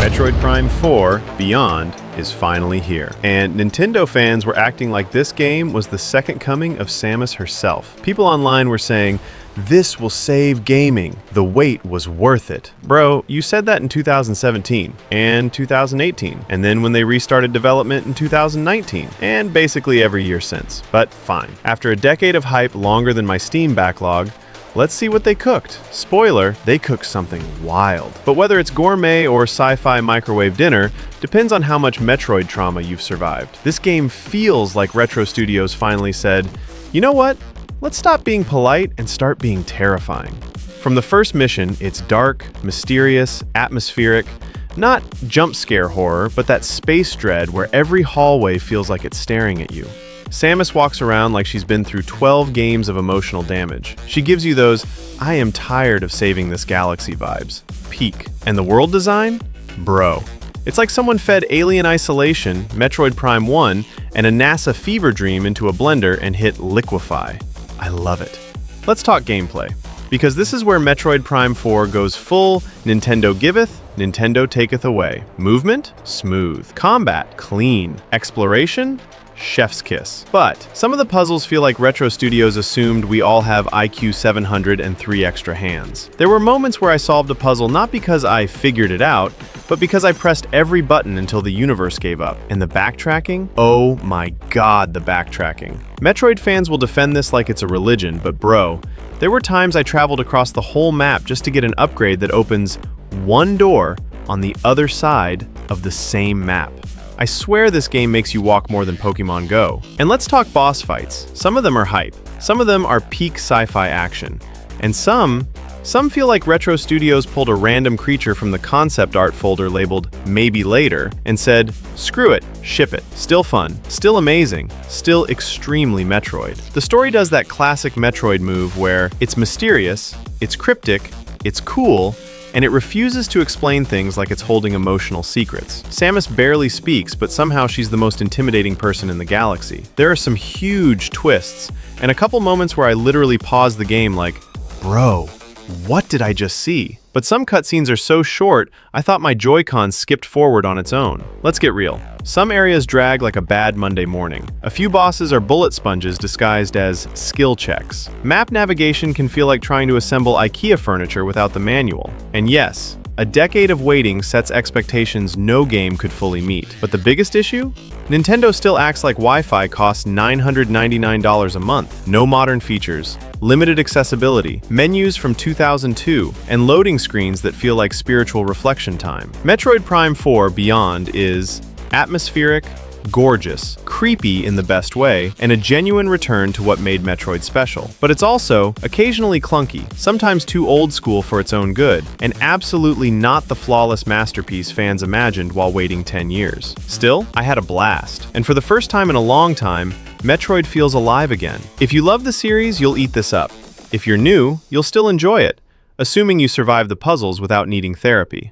Metroid Prime 4 Beyond is finally here, and Nintendo fans were acting like this game was the second coming of Samus herself. People online were saying, "This will save gaming. The wait was worth it." Bro, you said that in 2017 and 2018, and then when they restarted development in 2019, and basically every year since. But fine. After a decade of hype longer than my Steam backlog, let's see what they cooked. Spoiler, they cooked something wild. But whether it's gourmet or sci-fi microwave dinner, depends on how much Metroid trauma you've survived. This game feels like Retro Studios finally said, you know what? Let's stop being polite and start being terrifying. From the first mission, it's dark, mysterious, atmospheric, not jump scare horror, but that space dread where every hallway feels like it's staring at you. Samus walks around like she's been through 12 games of emotional damage. She gives you those, I am tired of saving this galaxy vibes. Peak. And the world design? Bro. It's like someone fed Alien Isolation, Metroid Prime 1, and a NASA fever dream into a blender and hit liquefy. I love it. Let's talk gameplay, because this is where Metroid Prime 4 goes full Nintendo giveth, Nintendo taketh away. Movement? Smooth. Combat? Clean. Exploration? Chef's kiss. But some of the puzzles feel like Retro Studios assumed we all have IQ 700 and 3 extra hands. There were moments where I solved a puzzle not because I figured it out, but because I pressed every button until the universe gave up. And the backtracking? Oh my god, the backtracking. Metroid fans will defend this like it's a religion, but bro, there were times I traveled across the whole map just to get an upgrade that opens one door on the other side of the same map. I swear this game makes you walk more than Pokemon Go. And let's talk boss fights. Some of them are hype. Some of them are peak sci-fi action. And some feel like Retro Studios pulled a random creature from the concept art folder labeled Maybe Later and said, screw it, ship it. Still fun, still amazing, still extremely Metroid. The story does that classic Metroid move where it's mysterious, it's cryptic, it's cool, and it refuses to explain things like it's holding emotional secrets. Samus barely speaks, but somehow she's the most intimidating person in the galaxy. There are some huge twists, and a couple moments where I literally pause the game like, bro, what did I just see? But some cutscenes are so short, I thought my Joy-Con skipped forward on its own. Let's get real. Some areas drag like a bad Monday morning. A few bosses are bullet sponges disguised as skill checks. Map navigation can feel like trying to assemble IKEA furniture without the manual. And yes, a decade of waiting sets expectations no game could fully meet. But the biggest issue? Nintendo still acts like Wi-Fi costs $999 a month. No modern features, limited accessibility, menus from 2002, and loading screens that feel like spiritual reflection time. Metroid Prime 4 Beyond is atmospheric, gorgeous, creepy in the best way, and a genuine return to what made Metroid special. But it's also occasionally clunky, sometimes too old school for its own good, and absolutely not the flawless masterpiece fans imagined while waiting 10 years. Still, I had a blast. And for the first time in a long time, Metroid feels alive again. If you love the series, you'll eat this up. If you're new, you'll still enjoy it, assuming you survive the puzzles without needing therapy.